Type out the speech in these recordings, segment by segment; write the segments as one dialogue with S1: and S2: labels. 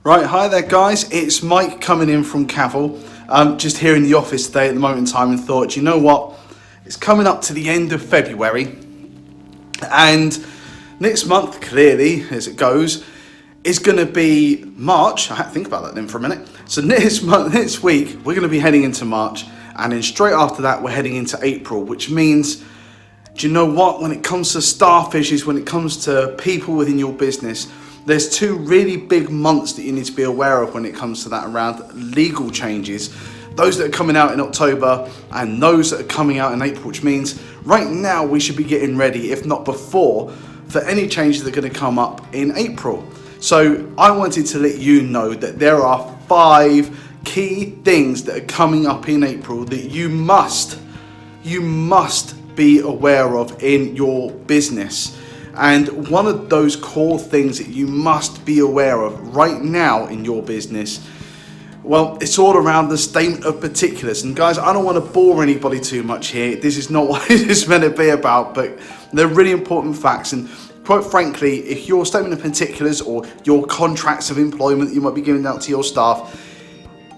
S1: Right, hi there guys, it's Mike coming in from Cavill. Just here in the office today at the moment in time and thought, you know what, it's coming up to the end of February and next month, clearly, as it goes, is going to be March. I had to think about that then for a minute. So next week, we're going to be heading into March, and then straight after that, we're heading into April, which means, do you know what, when it comes to staff issues, when it comes to people within your business, there's two really big months that you need to be aware of when it comes to that around legal changes. Those that are coming out in October and those that are coming out in April, which means right now we should be getting ready, if not before, for any changes that are going to come up in April. So I wanted to let you know that there are 5 key things that are coming up in April that you must be aware of in your business. And one of those core things that you must be aware of right now in your business, well, it's all around the statement of particulars. And guys, I don't want to bore anybody too much here. This is not what it is meant to be about, but they're really important facts. And quite frankly, if your statement of particulars or your contracts of employment that you might be giving out to your staff,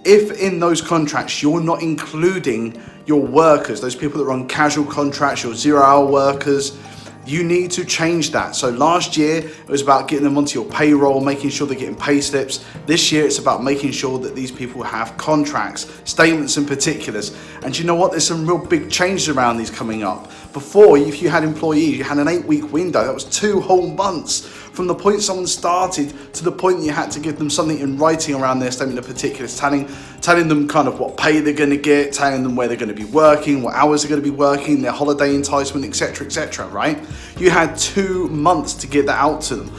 S1: if in those contracts you're not including your workers, those people that are on casual contracts, your 0-hour workers, you need to change that. So last year it was about getting them onto your payroll, making sure they're getting pay slips. This year it's about making sure that these people have contracts, statements and particulars. And you know what? There's some real big changes around these coming up. Before, if you had employees, you had an 8-week window. That was 2 whole months from the point someone started to the point you had to give them something in writing around their statement of particulars, telling them kind of what pay they're going to get, telling them where they're going to be working, what hours they're going to be working, their holiday entitlement, etc., right? You had 2 months to get that out to them.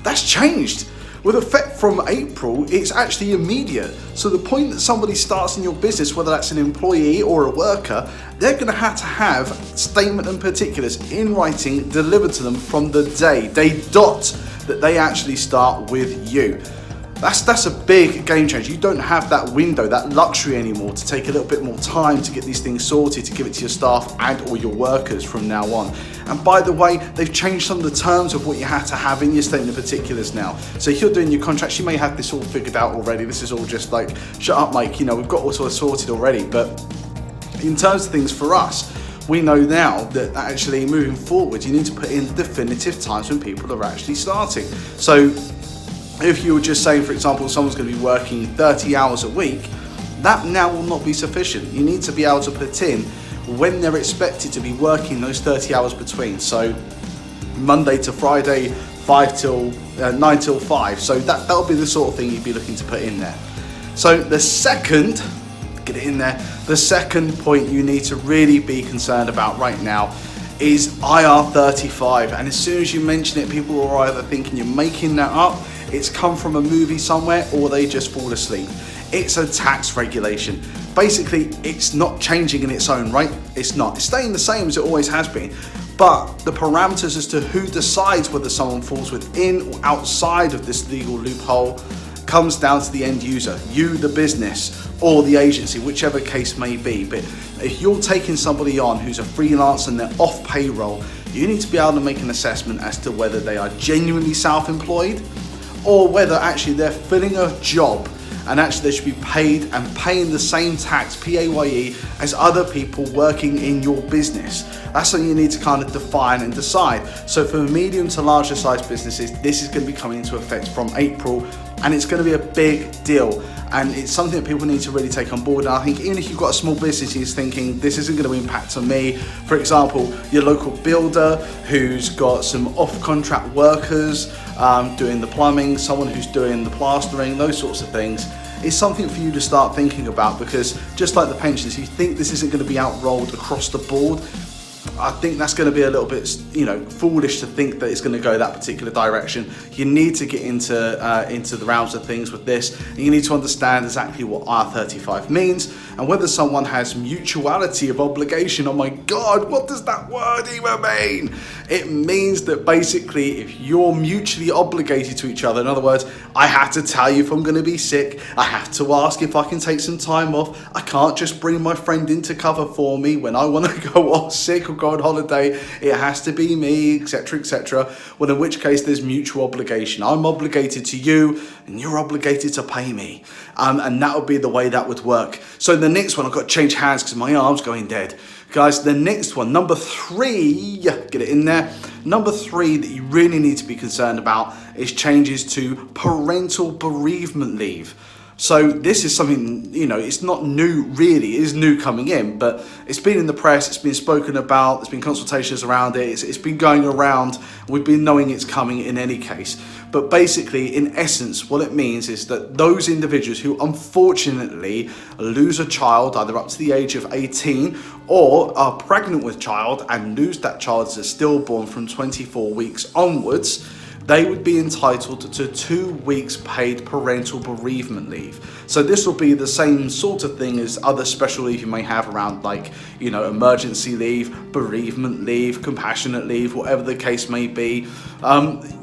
S1: That's changed. With effect from April, it's actually immediate. So the point that somebody starts in your business, whether that's an employee or a worker, they're going to have statement and particulars in writing delivered to them from the day dot that they actually start with you. That's a big game changer. You don't have that window, that luxury anymore to take a little bit more time to get these things sorted, to give it to your staff and or your workers from now on. And by the way, they've changed some of the terms of what you have to have in your statement of particulars now. So if you're doing your contracts, you may have this all figured out already. This is all just like, shut up, Mike, we've got all sort of sorted already. But in terms of things for us, we know now that actually moving forward, you need to put in definitive times when people are actually starting. So if you were just saying, for example, someone's going to be working 30 hours a week, that now will not be sufficient. You need to be able to put in when they're expected to be working those 30 hours between. So Monday to Friday, 9 till 5. So that'll be the sort of thing you'd be looking to put in there. So the second point you need to really be concerned about right now is IR35. And as soon as you mention it, people are either thinking you're making that up, it's come from a movie somewhere, or they just fall asleep. It's a tax regulation. Basically, it's not changing in its own right. It's not. It's staying the same as it always has been. But the parameters as to who decides whether someone falls within or outside of this legal loophole comes down to the end user, you, the business, or the agency, whichever case may be. But if you're taking somebody on who's a freelancer and they're off payroll, you need to be able to make an assessment as to whether they are genuinely self-employed or whether actually they're filling a job and actually they should be paid and paying the same tax, PAYE, as other people working in your business. That's something you need to kind of define and decide. So for medium to larger size businesses, this is going to be coming into effect from April, and it's going to be a big deal. And it's something that people need to really take on board. And I think even if you've got a small business, you're thinking, this isn't going to impact on me. For example, your local builder who's got some off-contract workers doing the plumbing, someone who's doing the plastering, those sorts of things, is something for you to start thinking about. Because just like the pensions, you think this isn't going to be out-rolled across the board, I think that's going to be a little bit, foolish to think that it's going to go that particular direction. You need to get into the realms of things with this, and you need to understand exactly what R35 means and whether someone has mutuality of obligation. Oh my God, what does that word even mean? It means that basically if you're mutually obligated to each other, in other words, I have to tell you if I'm going to be sick, I have to ask if I can take some time off, I can't just bring my friend in to cover for me when I want to go off sick or go on holiday, it has to be me, etc., etc. Well, in which case there's mutual obligation. I'm obligated to you and you're obligated to pay me. And that would be the way that would work. So the next one, I've got to change hands because my arm's going dead. Guys, the next one, number 3, get it in there. Number 3 that you really need to be concerned about is changes to parental bereavement leave. So this is something, it's not new really, it is new coming in, but it's been in the press, it's been spoken about, there's been consultations around it, it's been going around, we've been knowing it's coming in any case. But basically, in essence, what it means is that those individuals who unfortunately lose a child, either up to the age of 18 or are pregnant with child and lose that child as a stillborn from 24 weeks onwards, they would be entitled to 2 weeks paid parental bereavement leave. So this will be the same sort of thing as other special leave you may have around, like, emergency leave, bereavement leave, compassionate leave, whatever the case may be.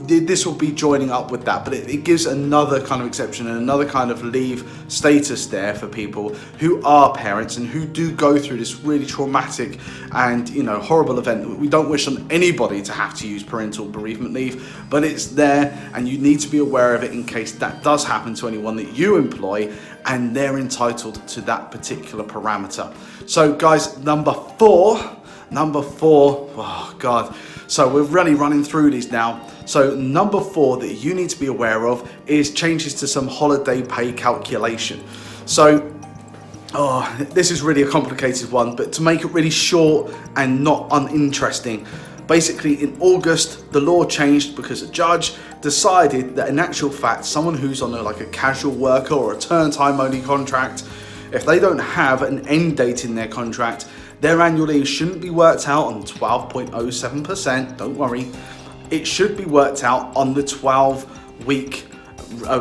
S1: This will be joining up with that, but it gives another kind of exception and another kind of leave status there for people who are parents and who do go through this really traumatic and horrible event. We don't wish on anybody to have to use parental bereavement leave, but it's there and you need to be aware of it in case that does happen to anyone that you employ and they're entitled to that particular parameter. So guys, number four, oh God. So we're really running through these now. So number 4 that you need to be aware of is changes to some holiday pay calculation. So this is really a complicated one, but to make it really short and not uninteresting, basically in August, the law changed because a judge decided that in actual fact, someone who's on a casual worker or a turn time only contract, if they don't have an end date in their contract, their annual leave shouldn't be worked out on 12.07%, don't worry. It should be worked out on the 12-week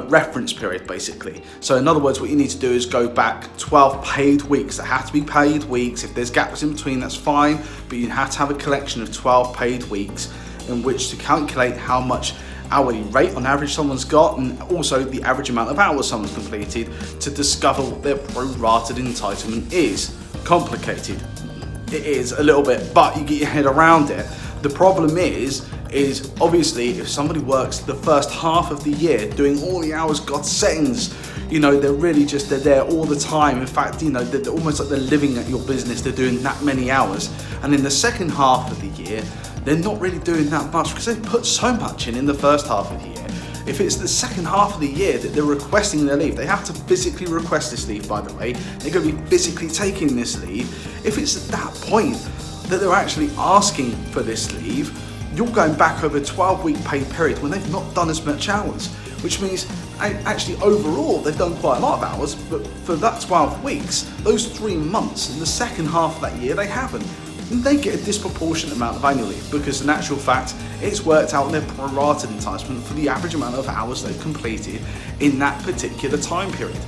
S1: reference period, basically. So in other words, what you need to do is go back 12 paid weeks. They have to be paid weeks. If there's gaps in between, that's fine, but you have to have a collection of 12 paid weeks in which to calculate how much hourly rate on average someone's got, and also the average amount of hours someone's completed to discover what their prorated entitlement is. Complicated. It is a little bit, but you get your head around it. The problem is obviously if somebody works the first half of the year doing all the hours God sends, they're really they're there all the time. In fact, they're almost like they're living at your business. They're doing that many hours. And in the second half of the year, they're not really doing that much because they've put so much in the first half of the year. If it's the second half of the year that they're requesting their leave, they have to physically request this leave, by the way. They're going to be physically taking this leave. If it's at that point that they're actually asking for this leave, you're going back over a 12-week pay period when they've not done as much hours, which means actually overall they've done quite a lot of hours, but for that 12 weeks, those 3 months in the second half of that year, they haven't. And they get a disproportionate amount of annual leave because in actual fact, it's worked out in their prorated entitlement for the average amount of hours they've completed in that particular time period.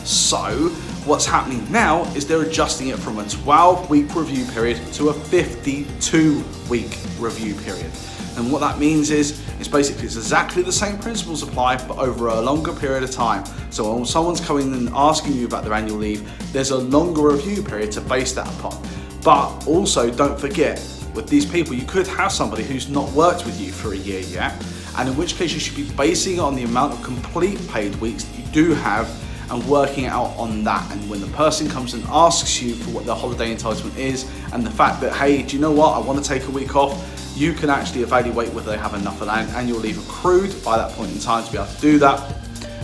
S1: So what's happening now is they're adjusting it from a 12-week review period to a 52-week review period. And what that means is basically it's exactly the same principles apply, but over a longer period of time. So when someone's coming and asking you about their annual leave, there's a longer review period to base that upon. But also don't forget, with these people, you could have somebody who's not worked with you for a year yet, and in which case you should be basing it on the amount of complete paid weeks that you do have and working out on that. And when the person comes and asks you for what their holiday entitlement is and the fact that, hey, do you know what, I want to take a week off, you can actually evaluate whether they have enough annual leave accrued by that point in time to be able to do that.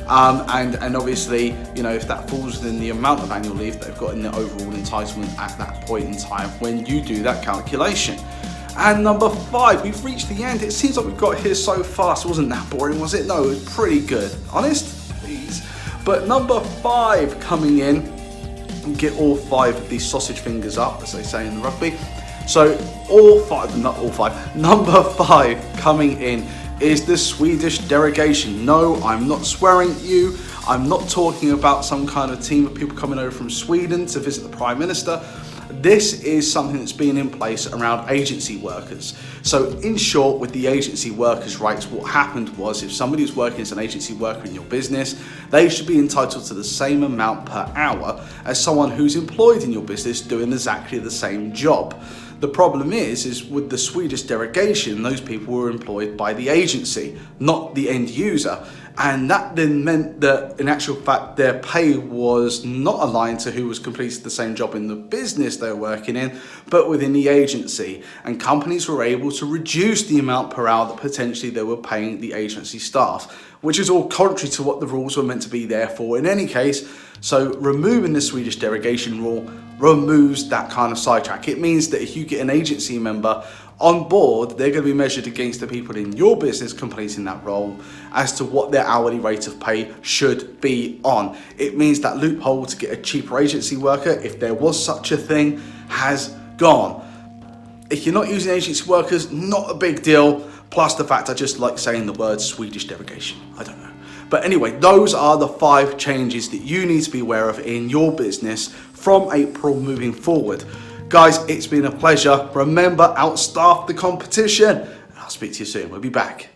S1: And obviously, if that falls within the amount of annual leave that they've got in their overall entitlement at that point in time when you do that calculation. And number 5, we've reached the end. It seems like we've got here so fast. It wasn't that boring, was it? No, it was pretty good. Honest? Please. But number 5 coming in, get all 5 of these sausage fingers up, as they say in the rugby. So number 5 coming in is the Swedish derogation. No, I'm not swearing at you. I'm not talking about some kind of team of people coming over from Sweden to visit the Prime Minister. This is something that's been in place around agency workers. So in short, with the agency workers' rights, what happened was if somebody was working as an agency worker in your business, they should be entitled to the same amount per hour as someone who's employed in your business doing exactly the same job. The problem is with the Swedish derogation, those people were employed by the agency, not the end user. And that then meant that in actual fact their pay was not aligned to who was completing the same job in the business they were working in, but within the agency. And companies were able to reduce the amount per hour that potentially they were paying the agency staff, which is all contrary to what the rules were meant to be there for in any case. So removing the Swedish derogation rule removes that kind of sidetrack. It means that if you get an agency member on board, they're going to be measured against the people in your business completing that role as to what their hourly rate of pay should be on. It means that loophole to get a cheaper agency worker, if there was such a thing, has gone. If you're not using agency workers, not a big deal. Plus the fact I just like saying the word Swedish derogation. I don't know. But anyway, those are the 5 changes that you need to be aware of in your business from April moving forward. Guys, it's been a pleasure. Remember, outstaff the competition. I'll speak to you soon. We'll be back.